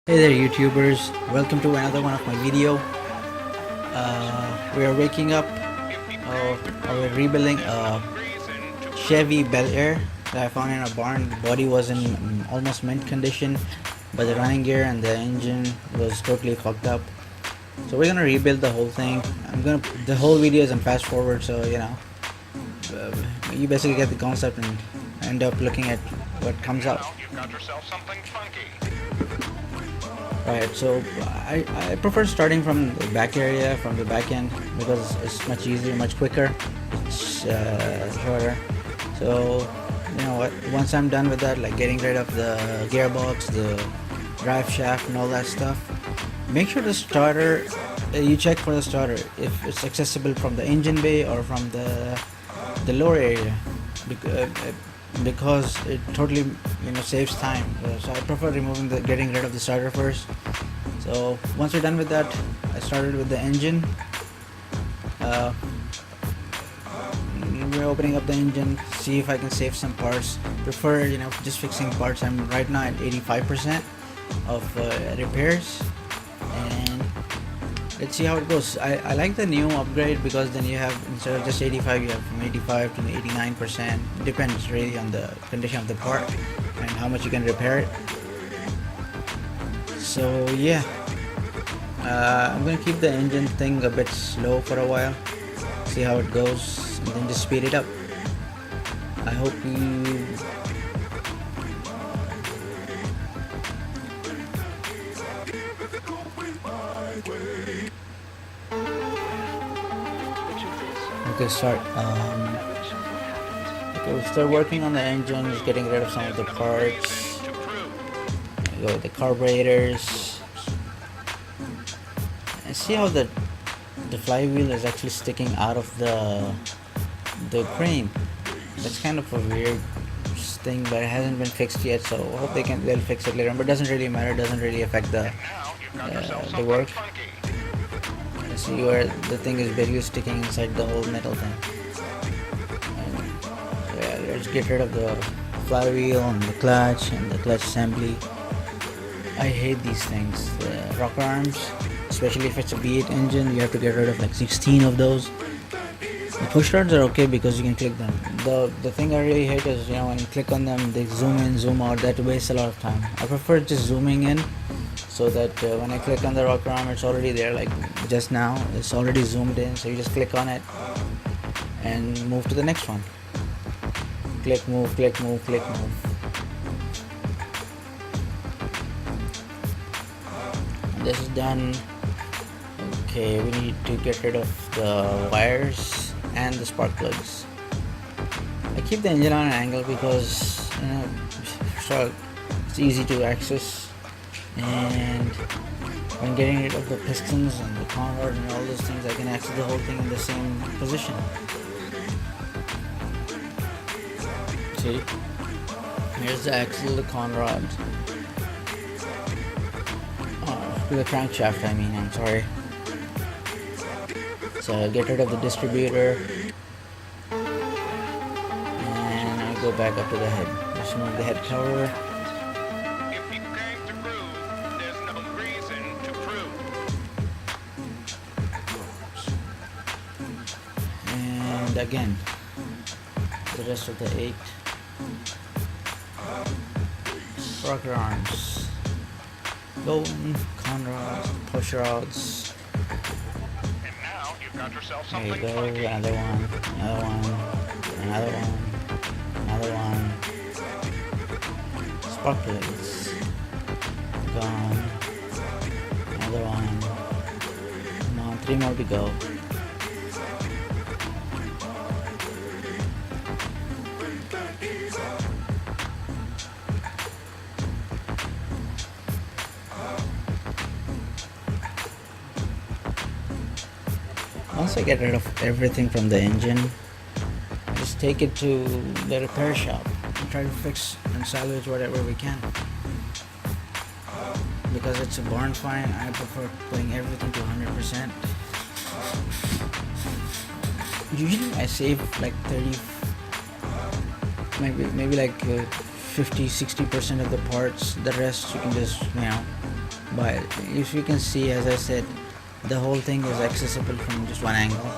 Hey there YouTubers, welcome to another one of my video. We are waking up, we're rebuilding a Chevy belair that I found in a barn. The body was in almost mint condition, but the running gear and the engine was totally fucked up. So we're gonna rebuild the whole thing. The whole video is in fast forward, so you basically get the concept and end up looking at what comes out. You've got yourself something funky. Right, so I prefer starting from the back area, from the back end, because it's much easier, much quicker, it's shorter. So, you know what, once I'm done with that, like getting rid of the gearbox, the drive shaft and all that stuff, make sure the starter, you check for the starter, if it's accessible from the engine bay or from the lower area, because it totally saves time. So I prefer getting rid of the starter first. So once we're done with that, I started with the engine. We're opening up the engine, see if I can save some parts. Prefer just fixing parts. I'm right now at 85% of repairs, and let's see how it goes. I like the new upgrade because then you have, instead of just 85, you have from 85 to 89%. Depends really on the condition of the part and how much you can repair it. So yeah, I'm gonna keep the engine thing a bit slow for a while, see how it goes, and then just speed it up. I hope you okay, start. Okay, we start working on the engine, just getting rid of some of the parts. Go with the carburetors. And see how the flywheel is actually sticking out of the crane. That's kind of a weird thing, but it hasn't been fixed yet. So I hope they'll fix it later. But it doesn't really matter. It doesn't really affect the work. See where the thing is barely sticking inside the whole metal thing. And yeah, let's get rid of the flywheel and the clutch assembly. I hate these things. The rocker arms, especially if it's a V8 engine, you have to get rid of like 16 of those. The push rods are okay because you can click them. The thing I really hate is when you click on them, they zoom in, zoom out. That wastes a lot of time. I prefer just zooming in, so that when I click on the rocker arm, it's already there. Like just now, it's already zoomed in, so you just click on it and move to the next one. Click, move, click, move, click, move. And this is done. Okay, we need to get rid of the wires and the spark plugs. I keep the engine on an angle because so it's easy to access, and when getting rid of the pistons and the con rods and all those things, I can access the whole thing in the same position. See, here's the axle, the con rod, the crankshaft. I'm sorry. So get rid of the distributor, and I go back up to the head. Just remove the head cover. If you came to prove, there's no reason to prove. And again, the rest of the 8 rocker arms, golden con rods, push rods. Got yourself There you something go, funky. another one, another one. Spark plugs, gone. Another one. Come on, 3 more to go. Once I get rid of everything from the engine, just take it to the repair shop and try to fix and salvage whatever we can. Because it's a barn find, I prefer putting everything to 100%. Usually I save like 30, maybe like 50-60% of the parts. The rest you can just But if you can see, as I said, the whole thing is accessible from just one angle.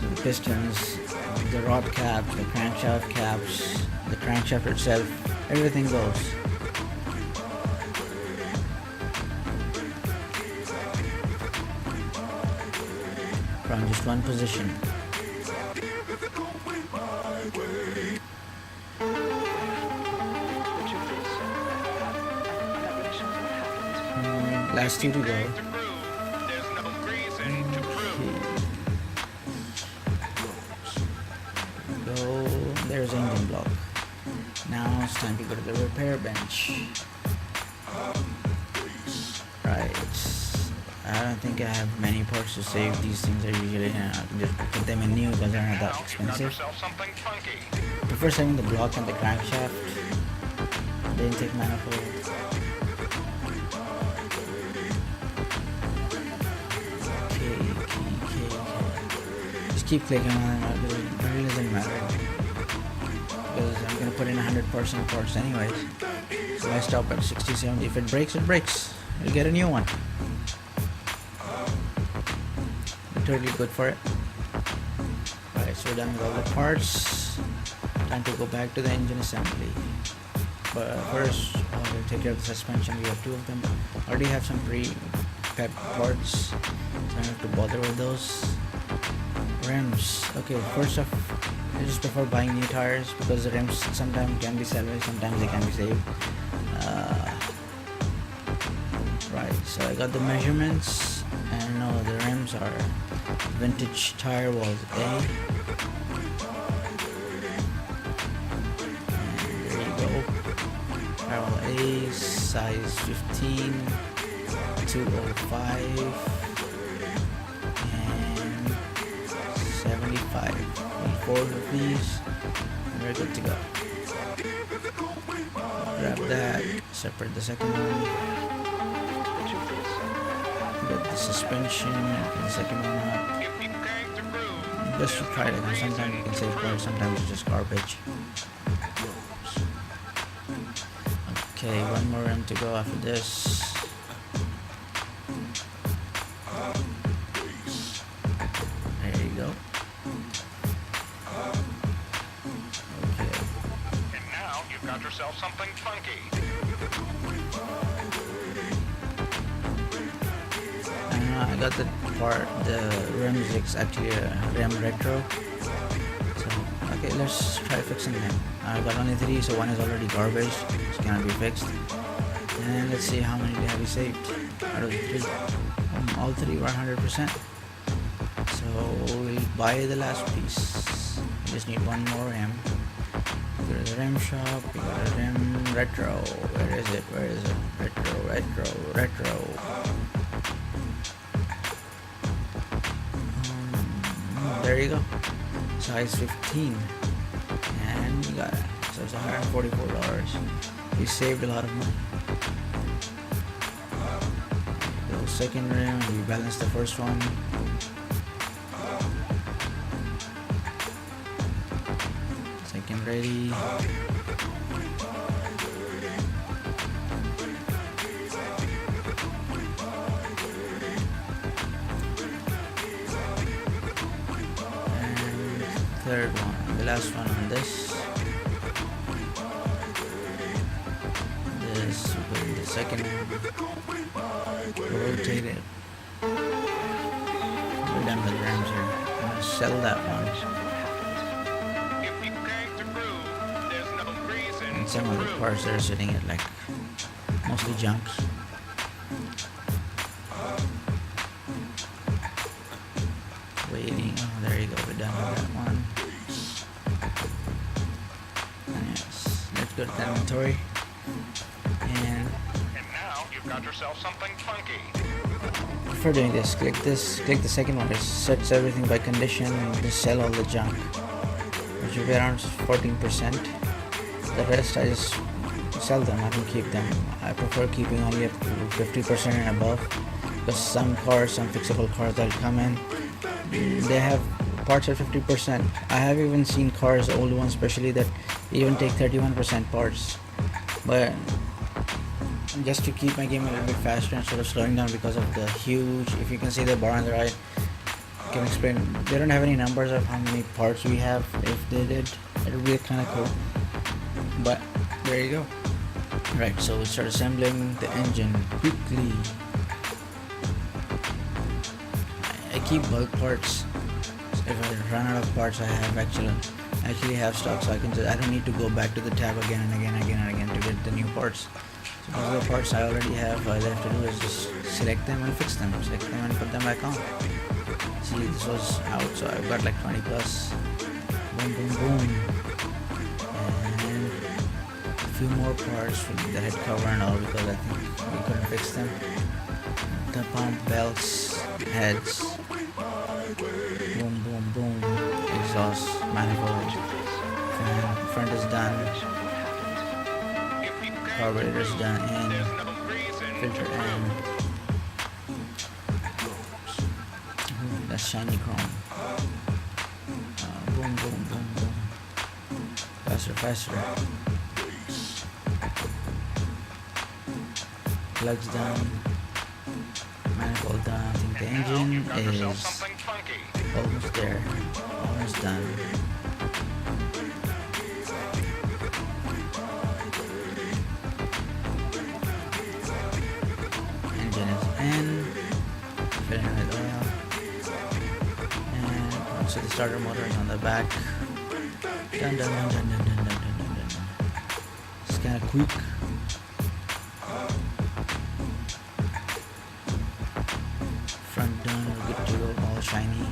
So the pistons, the rod caps, the crankshaft caps, the crankshaft itself, everything goes. From just one position. Last two to go. To prove, there's no reason to prove. Go. There's engine block. Now it's time to go to the repair bench. Right. I don't think I have many parts to save. These things are usually, I can just put them in new because they're not that Now you've got expensive. yourself something funky. Prefer saving the block and the crankshaft. The intake manifold. Just keep clicking on them. It really doesn't matter. Because I'm going to put in 100% parts anyways. So I stop at 60, 70. If it breaks, it breaks. You'll get a new one. You're totally good for it. Alright, so we're done with all the parts. Time to go back to the engine assembly. But first, we'll take care of the suspension. We have two of them. Already have some pre-prepped parts, so I don't have to bother with those. Rims. Okay, first off, I just prefer buying new tires because the rims sometimes can be salvaged, sometimes they can be saved. Right, so I got the measurements, and no, the rims are vintage tire walls A. And there you go. Tire wall A, size 15, 205, and 75. Need 4 of these, and we're good to go. Grab that, separate the second one. Get the suspension, and the second one up. If you came to prove, Just to try it again. Sometimes you can save parts, sometimes it's just garbage. Okay, one more rim to go after this. There you go. Okay. and now you've got yourself something funky. I got the part, the rims is actually a rim retro. So, okay, let's try fixing them. I got only 3, so one is already garbage, which cannot be fixed. And let's see how many have we saved out of the 3. All 3 were 100%. So we'll buy the last piece. We just need one more rim. Go to the rim shop. We got a rim retro. Where is it? Where is it? Retro, retro, retro. There you go. Size 15. And you got it. So it's $144. We saved a lot of money. The second rim, we balanced the first one. Second ready. Third one, the last one on this. This will be the second one. Rotate it. We're done with the rims here. I'm gonna sell that one. If you came to prove, there's no reason And to some of the prove. parts that are sitting at like mostly junk. Waiting. Oh, there you go. We're done with that one. Yes. Let's go to the inventory. And And now you've got yourself something funky. for doing this, click the second one. It sets everything by condition and just sell all the junk, which will be around 14%. The rest I just sell them. I don't keep them. I prefer keeping only up to 50% and above, because some cars, some fixable cars that come in, they have parts at 50%. I have even seen cars, old ones especially, that even take 31% parts. But just to keep my game a little bit faster instead of slowing down because of the huge, if you can see the bar on the right, I can explain, they don't have any numbers of how many parts we have. If they did, it would be kind of cool, but there you go. Right, so we start assembling the engine quickly. I keep bulk parts. If I run out of parts, I actually have stock, so I don't need to go back to the tab again and again to get the new parts. So those are the parts I already have. All I have to do is just select them and fix them, select them and put them back on. See, this was out, so I've got like 20 plus. Boom, boom, boom. And a few more parts from the head cover and all, because I think we couldn't fix them. The pump, belts, heads. Boom, boom, boom. Exhaust, manifold. Fan, front is done. Carburetor is done in. Filter in. Ooh, that's shiny chrome. Boom, boom, boom, boom. Faster, faster. Plugs done. Manifold done. I think the engine is almost there. Almost done. Engine is in. Filling with oil. And also the starter motor is on the back. Dun dun dun dun dun dun dun dun dun dun. It's kind of quick. Front done, we're good to go, all shiny.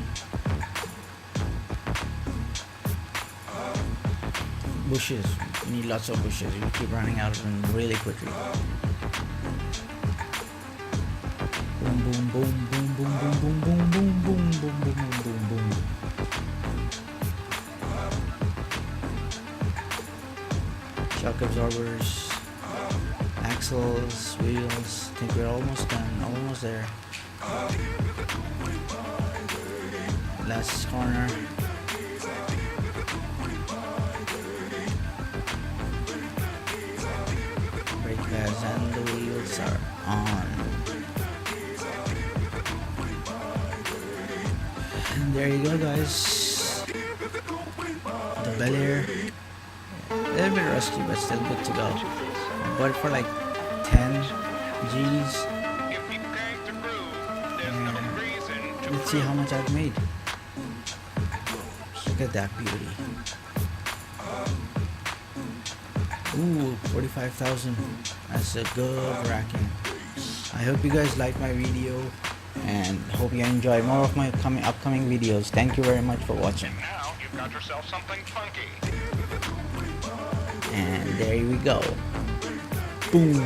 Bushes, we need lots of bushes. We keep running out of them really quickly. Boom, boom, boom, boom, boom, boom, boom, boom, boom, boom, boom, boom, boom, boom. Shock absorbers, axles, wheels. I think we're almost done, almost there. Last corner. Brake pads and the wheels are on. And there you go, guys. The belair. A little bit rusty, but still good to go. I bought it for like 10 G's. Let's see how much I've made. Look at that beauty. Ooh, 45,000. That's a good racking. I hope you guys liked my video and hope you enjoy more of my upcoming videos. Thank you very much for watching. Now you've got yourself something funky. And there we go. Boom.